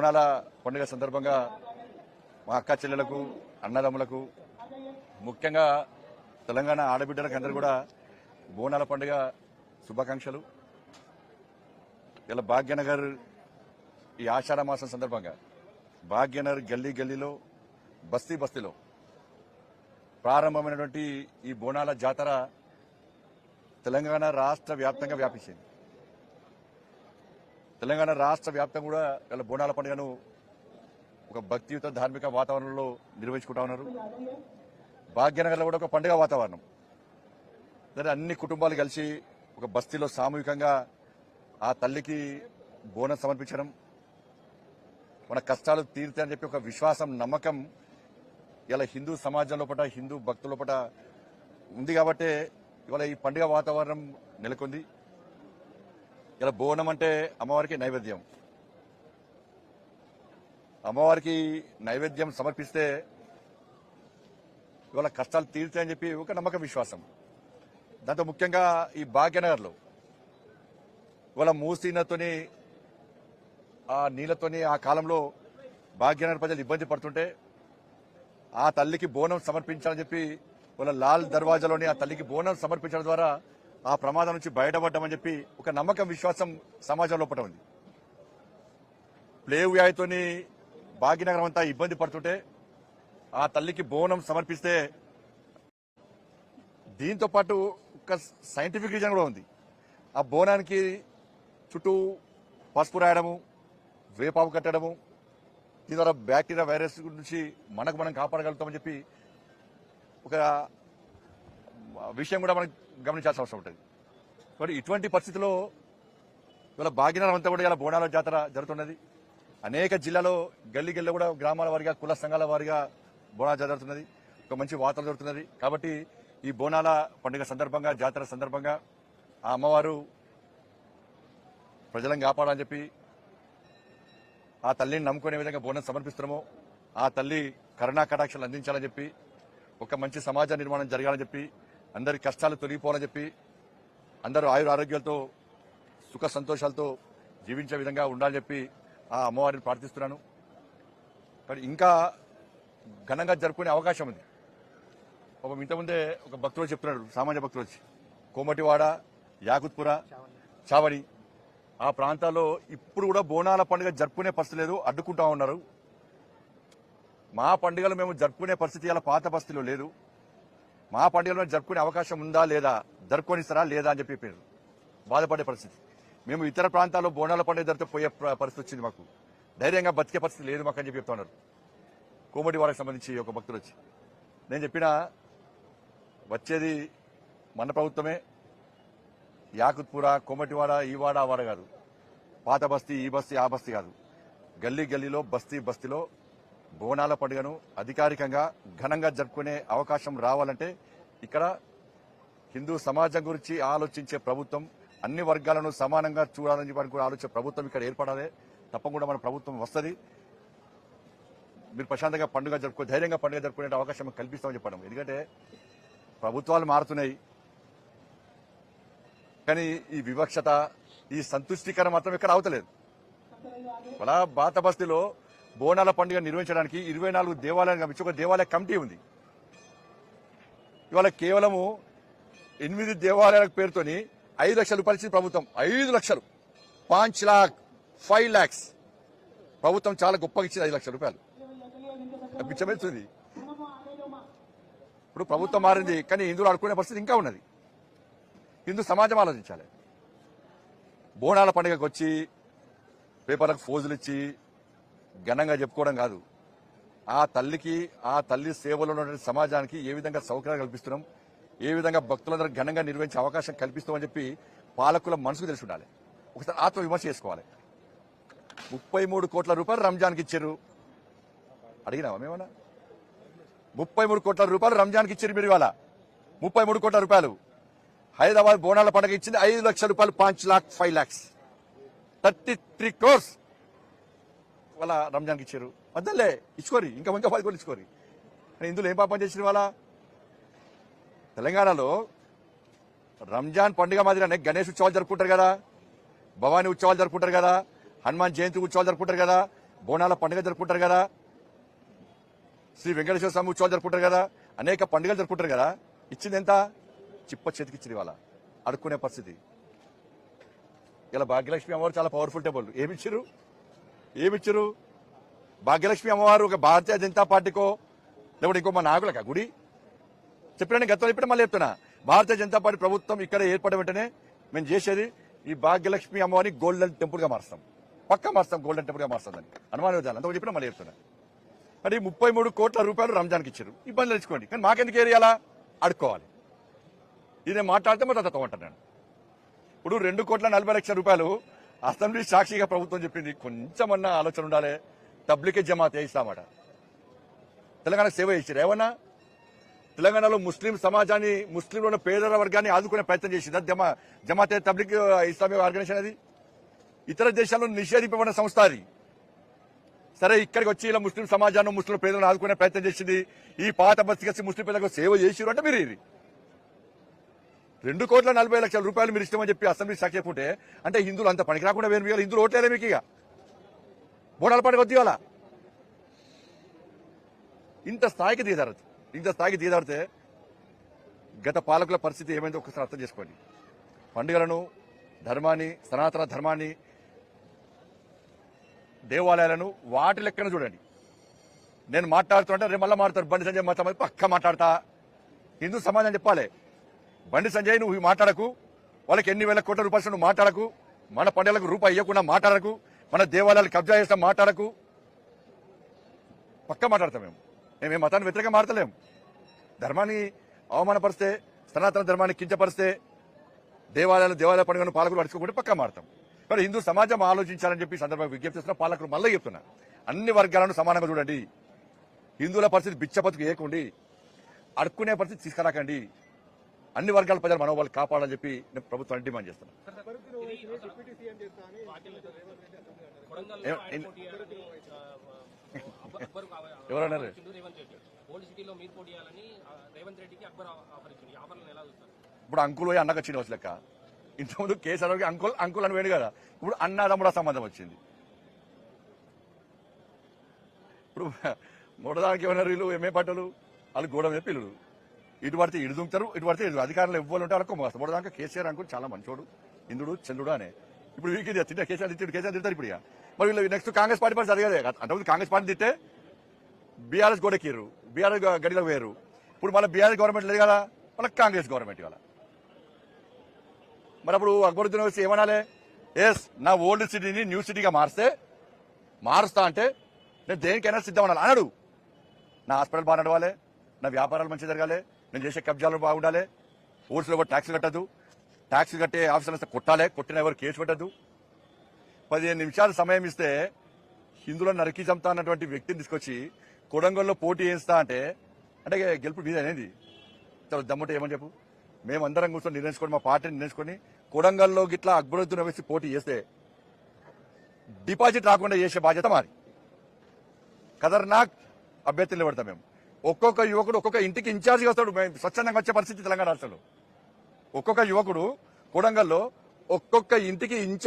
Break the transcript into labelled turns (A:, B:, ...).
A: బోనాల పండుగ సందర్భంగా మా అక్క చెల్లెలకు అన్నదమ్ములకు ముఖ్యంగా తెలంగాణ ఆడబిడ్డలకు అందరూ కూడా బోనాల పండుగ శుభాకాంక్షలు. ఇలా భాగ్యనగర్ ఈ ఆషాఢ మాసం సందర్భంగా భాగ్యనగర్ గల్లీ గల్లీలో బస్తీ బస్తీలో ప్రారంభమైనటువంటి ఈ బోనాల జాతర తెలంగాణ రాష్ట్ర వ్యాప్తంగా వ్యాపించింది. తెలంగాణ రాష్ట్ర వ్యాప్తంగా కూడా ఇలా బోనాల పండుగను ఒక భక్తియుత ధార్మిక వాతావరణంలో నిర్వహించుకుంటా ఉన్నారు. భాగ్యనగర్లో కూడా ఒక పండుగ వాతావరణం. అన్ని కుటుంబాలు కలిసి ఒక బస్తీలో సామూహికంగా ఆ తల్లికి బోనం సమర్పించడం, మన కష్టాలు తీరుతాయని చెప్పి ఒక విశ్వాసం, నమ్మకం ఇలా హిందూ సమాజం లోపల, హిందూ భక్తుల లోపల ఉంది. కాబట్టి ఇవాళ ఈ పండుగ వాతావరణం నెలకొంది. ఇలా బోనం అంటే అమ్మవారికి నైవేద్యం. అమ్మవారికి నైవేద్యం సమర్పిస్తే ఇవాళ కష్టాలు తీరుతాయని చెప్పి ఒక నమ్మకం, విశ్వాసం. దాంతో ముఖ్యంగా ఈ భాగ్యనగర్లో ఇవాళ మూసీ నదితోని, ఆ నీళ్లతోని ఆ కాలంలో భాగ్యనగర్ ప్రజలు ఇబ్బంది పడుతుంటే ఆ తల్లికి బోనం సమర్పించాలని చెప్పి వాళ్ళ లాల్ దర్వాజాలోని ఆ తల్లికి బోనం సమర్పించడం ద్వారా ఆ ప్రమాదం నుంచి బయటపడ్డామని చెప్పి ఒక నమ్మకం, విశ్వాసం సమాజం లోపల ఉంది. ప్లేవ్ వ్యాధితోని భాగ్యనగరం అంతా ఇబ్బంది పడుతుంటే ఆ తల్లికి బోనం సమర్పిస్తే దీంతో పాటు ఒక సైంటిఫిక్ రీజన్ కూడా ఉంది. ఆ బోనానికి చుట్టూ పసుపు రాయడము, వేపాకు కట్టడము, దీని ద్వారా బ్యాక్టీరియా వైరస్ నుంచి మనం కాపాడగలుగుతామని చెప్పి ఒక విషయం కూడా మనం గమనించాల్సిన అవసరం ఉంటుంది. మరి ఇటువంటి పరిస్థితుల్లో ఇవాళ భాగ్యనగరం అంతా కూడా ఇలా బోనాల జాతర జరుగుతున్నది. అనేక జిల్లాలో గల్లీ గల్లీలో కూడా గ్రామాల వారిగా, కుల సంఘాల వారిగా బోనాల జాతర జరుగుతున్నది. ఒక మంచి వాతావరణం జరుగుతున్నది. కాబట్టి ఈ బోనాల పండుగ సందర్భంగా, జాతర సందర్భంగా ఆ అమ్మవారు ప్రజలను కాపాడాలని చెప్పి, ఆ తల్లిని నమ్ముకునే విధంగా బోనం సమర్పిస్తున్నామో ఆ తల్లి కరుణా కటాక్షలు అందించాలని చెప్పి, ఒక మంచి సమాజ నిర్మాణం జరగాలని చెప్పి, అందరి కష్టాలు తొలగిపోవాలని చెప్పి, అందరూ ఆయుర ఆరోగ్యాలతో సుఖ సంతోషాలతో జీవించే విధంగా ఉండాలని చెప్పి ఆ అమ్మవారిని ప్రార్థిస్తున్నాను. కానీ ఇంకా ఘనంగా జరుపుకునే అవకాశం ఉంది. ఒక ఇంతకుముందే ఒక భక్తుడు చెప్తున్నాడు, సామాన్య భక్తుడు వచ్చి, కోమటివాడ, యాకుత్పుర, చావడి ఆ ప్రాంతాల్లో ఇప్పుడు కూడా బోనాల పండుగ జరుపుకునే పరిస్థితి లేదు, అడ్డుకుంటా ఉన్నారు. మా పండుగలు మేము జరుపుకునే పరిస్థితి అలా పాత బస్తీలో లేదు. మా పండుగలు జరుపుకునే అవకాశం ఉందా లేదా, జరుపుకొనిస్తారా లేదా అని చెప్పి బాధపడే పరిస్థితి. మేము ఇతర ప్రాంతాల్లో బోనాల పండుగ జరిపితే పోయే పరిస్థితి వచ్చింది. మాకు ధైర్యంగా బతికే పరిస్థితి లేదు మాకు అని చెప్పి చెప్తున్నారు. కోమటి వారికి సంబంధించి ఒక భక్తులు వచ్చి, నేను చెప్పినా వచ్చేది మన ప్రభుత్వమే. యాకుత్పుర, కోమటివాడ, ఈ వాడ ఆ వాడ కాదు, పాత బస్తీ, ఈ బస్తీ, ఆ బస్తీ కాదు, గల్లీ గల్లీలో బస్తీ బస్తీలో బోనాల పండుగను అధికారికంగా ఘనంగా జరుపుకునే అవకాశం రావాలంటే ఇక్కడ హిందూ సమాజం గురించి ఆలోచించే ప్రభుత్వం, అన్ని వర్గాలను సమానంగా చూడాలని చెప్పి కూడా ఆలోచించే ప్రభుత్వం ఇక్కడ ఏర్పడాలి. తప్పకుండా మన ప్రభుత్వం వస్తుంది. మీరు ప్రశాంతంగా పండుగ ధైర్యంగా పండుగ జరుపుకునే అవకాశం కల్పిస్తామని చెప్పడం. ఎందుకంటే ప్రభుత్వాలు మారుతున్నాయి, కానీ ఈ వివక్షత, ఈ సంతుష్టీకరణ మాత్రం ఇక్కడ అవతలేదు. అలా బాత బస్తీలో బోనాల పండుగ నిర్వహించడానికి 24 దేవాలయాలు కమించి ఒక దేవాలయ కమిటీ ఉంది. ఇవాళ కేవలము 8 దేవాలయాల పేరుతోని 5 లక్షల రూపాయలు ఇచ్చింది ప్రభుత్వం. 5 లక్షలు, 5 लाख 5 lakhs ప్రభుత్వం చాలా గొప్పగా ఇచ్చింది. 5 లక్షల రూపాయలు పిచ్చమెత్తుంది. ఇప్పుడు ప్రభుత్వం మారింది, కానీ హిందువులు ఆడుకునే పరిస్థితి ఇంకా ఉన్నది. హిందూ సమాజం ఆలోచించాలి. బోనాల పండుగకు వచ్చి పేపర్లకు ఫోజులు ఇచ్చి ఘనంగా చెప్పుకోవడం కాదు, ఆ తల్లికి, ఆ తల్లి సేవలో ఉన్న సమాజానికి ఏ విధంగా సౌకర్యాలు కల్పిస్తున్నాం, ఏ విధంగా భక్తులందరూ ఘనంగా నిర్వహించే అవకాశం కల్పిస్తామని చెప్పి పాలకుల మనసుకు తెలిసి ఉండాలి. ఒకసారి ఆత్మవిమర్శ చేసుకోవాలి. 33 కోట్ల రూపాయలు రంజాన్కి ఇచ్చారు. అడిగినావా మేమన్నా? 33 కోట్ల రూపాయలు రంజాన్కి ఇచ్చారు మీరు. ఇవాళ 33 కోట్ల రూపాయలు. హైదరాబాద్ బోనాల పండుగ ఇచ్చింది 5 లక్షల రూపాయలు, 5 लाख 5 lakhs 33 crores వాళ్ళ రంజాన్కి ఇచ్చారు. వద్దలే, ఇచ్చుకోరి, ఇంకా 10 కోట్లు ఇచ్చుకోరి. ఇందులో ఏం పాపం చేసిన వాళ్ళ? తెలంగాణలో రంజాన్ పండుగ మాదిరిగానే గణేష్ ఉత్సవాలు జరుపుకుంటారు కదా, భవానీ ఉత్సవాలు జరుపుకుంటారు కదా, హనుమాన్ జయంతి ఉత్సవాలు జరుపుకుంటారు కదా, బోనాల పండుగ జరుపుకుంటారు కదా, శ్రీ వెంకటేశ్వర స్వామి ఉత్సవాలు జరుపుకుంటారు కదా, అనేక పండుగలు జరుపుకుంటారు కదా. ఇచ్చింది ఎంత? చిప్ప చేతికి ఇచ్చింది. వాళ్ళ అడుక్కునే పరిస్థితి. ఇలా భాగ్యలక్ష్మి అమ్మవారు చాలా పవర్ఫుల్ టెంపుల్. ఏమిచ్చారు? భాగ్యలక్ష్మి అమ్మవారు ఒక భారతీయ జనతా పార్టీకో లేకపోతే ఇంకో మా నాయకులకా గుడి చెప్పిన గతంలో ఇప్పుడు మళ్ళీ చెప్తున్నా. భారతీయ జనతా పార్టీ ప్రభుత్వం ఇక్కడ ఏర్పడిన వెంటనే మేము చేసేది ఈ భాగ్యలక్ష్మి అమ్మవారిని గోల్డెన్ టెంపుల్ గా మారుస్తాం. పక్కా మారుస్తాం, గోల్డెన్ టెంపుల్ గా మారుస్తుందని అనుమానం విధానం అంతకు చెప్పినా మళ్ళీ చెప్తున్నా. మరి 33 కోట్ల రూపాయలు రంజాన్కి ఇచ్చారు. ఇబ్బందులు తెచ్చుకోండి, కానీ మాకెందుకు ఏరియాలా అడుక్కోవాలి. ఇది మాట్లాడితే మరి తత్వం అంటున్నాను. ఇప్పుడు 2,40,00,000 రూపాయలు అసెంబ్లీ సాక్షిగా ప్రభుత్వం చెప్పింది. కొంచెమన్నా ఆలోచన ఉండాలి. తబ్లికే జమాత్ ఇస్తామాట. తెలంగాణకు సేవ చేశారు. ఏమన్నా తెలంగాణలో ముస్లిం సమాజాన్ని, ముస్లింలో పేదల వర్గాన్ని ఆదుకునే ప్రయత్నం చేసింది జమాతే తబ్లిక్ ఇస్లామిక్ ఆర్గనైజేషన్. అది ఇతర దేశాల్లో నిషేధింపబడిన సంస్థ. అది సరే ఇక్కడికి వచ్చి ఇలా ముస్లిం సమాజాన్ని, ముస్లిం పేదలను ఆదుకునే ప్రయత్నం చేసింది. ఈ పాత బస్తికి ముస్లిం పేదలకు సేవ చేసిరు అంటే మీరు ఇది 2,40,00,000 రూపాయలు మీరు ఇష్టమని చెప్పి అసెంబ్లీ సాక్షి చెప్పుకుంటే అంటే హిందువులు అంత పనికి రాకుండా వేరు మిగిలి హిందువులు ఓట్లేదే మీకు. ఇక బోనాల పండుగ వద్దు. ఇవాళ ఇంత స్థాయికి దిగదారితే గత పాలకుల పరిస్థితి ఏమైందో ఒకసారి అర్థం చేసుకోండి. పండుగలను, ధర్మాన్ని, సనాతన ధర్మాన్ని, దేవాలయాలను వాటి లెక్కన చూడండి. నేను మాట్లాడుతుంటే రేపు మళ్ళీ మాట్లాడతారు బండి సంజయ్ మత పక్క మాట్లాడతా. హిందూ సమాజం చెప్పాలి, బండి సంజయ్ నువ్వు మాట్లాడకు, వాళ్ళకి ఎన్ని వేల కోట్ల రూపాయలు నువ్వు మాట్లాడకు, మన పండుగలకు రూపాయి ఇవ్వకుండా మాట్లాడకు, మన దేవాలయాలు కబ్జా చేస్తాం మాట్లాడకు. పక్క మాట్లాడతాం. మేము మతాన్ని వ్యతిరేకంగా మాట్లాడలేం. ధర్మాన్ని అవమానపరిస్తే, సనాతన ధర్మాన్ని కించపరిస్తే, దేవాలయ పండుగను పాలకులు అడుచుకోకుండా పక్క మాడతాం. మరి హిందూ సమాజం ఆలోచించాలని చెప్పి సందర్భంగా విజ్ఞప్తి చేస్తున్న పాలకులు మళ్ళీ చెప్తున్నా, అన్ని వర్గాలను సమానంగా చూడండి. హిందువుల పరిస్థితి బిచ్చబతుకు ఏకుండి, అడుక్కునే పరిస్థితి తీసుకురాకండి. అన్ని వర్గాల ప్రజలు మనోభావాలు కాపాడాలని చెప్పి నేను ప్రభుత్వాన్ని డిమాండ్ చేస్తున్నా. ఎవరన్నారు? ఇప్పుడు అంకుల్ పోయి అన్నకు వచ్చింది లెక్క. ఇంతకుముందు కేసీఆర్ అంకుల్ అని వేడు కదా, ఇప్పుడు అన్నదమ్ముడ సంబంధం వచ్చింది. ఇప్పుడు మూడదానికి ఏమన్నారు వీళ్ళు? ఎంఏ పట్టలు వాళ్ళు గోడ మీద పిల్లలు. ఇటు పడితే ఇటు దుంకుతారు, ఇటు పడితే ఇటు. అధికారులు ఇవ్వాలి ఉంటే వాళ్ళకు మోస్తారు. మూడదాకా కేసీఆర్ అంకుల్ చాలా మంచోడు, ఇంద్రుడు చంద్రుడు అనే. ఇప్పుడు వీరికి తింటే కేసీఆర్ తిడతారు ఇప్పుడు. ఇక మరి వీళ్ళు నెక్స్ట్ కాంగ్రెస్ పార్టీ పరిస్థితి అదిగదే. అంతకుముందు కాంగ్రెస్ పార్టీ తిట్టే బీఆర్ఎస్ గోడెక్కిర్రు, బీఆర్ఎస్ గడిలో వేరు. ఇప్పుడు మళ్ళీ బీఆర్ఎస్ గవర్నమెంట్ లేదు కదా, వాళ్ళకి కాంగ్రెస్ గవర్నమెంట్ ఇవాళ. మరి అప్పుడు అక్బరుద్దీన్ వచ్చి ఏమనాలి? ఎస్, నా ఓల్డ్ సిటీని న్యూ సిటీగా మారుస్తా అంటే నేను దేనికైనా సిద్ధం అనాలి అన్నాడు. నా హాస్పిటల్ బాగా నడవాలి, నా వ్యాపారాలు మంచిగా జరగాలి, నేను చేసే కబ్జాలు బాగుండాలి, ఓట్స్లో కూడా ట్యాక్స్ కట్టద్దు, ట్యాక్స్ కట్టే ఆఫీసర్లు కొట్టాలి, కొట్టిన ఎవరు కేసు పెట్టద్దు. 15 నిమిషాలు సమయం ఇస్తే హిందువులను నరికి చంపుతా అన్నటువంటి వ్యక్తిని తీసుకొచ్చి కొడంగల్లో పోటీ చేస్తా అంటే గెలుపు మీద అనేది దమ్ముంటే ఏమని చెప్పు. మేమందరం కూర్చొని నిర్ణయించుకొని, మా పార్టీని నిర్ణయించుకొని కొడంగల్లో గిట్లా అక్బరుద్దీన్ వేసి పోటీ చేస్తే డిపాజిట్ రాకుండా చేసే బాధ్యత మారి ఖతర్నాక్ అభ్యర్థులు నిలబడతాం. మేము ఒక్కొక్క యువకుడు ఒక్కొక్క ఇంటికి ఇన్ఛార్జిగా వస్తాడు. మేము స్వచ్ఛందంగా వచ్చే పరిస్థితి తెలంగాణ రాష్ట్రంలో. ఒక్కొక్క యువకుడు కొడంగల్లో ఒక్కొక్క ఇంటికి ఇన్ఛార్జ్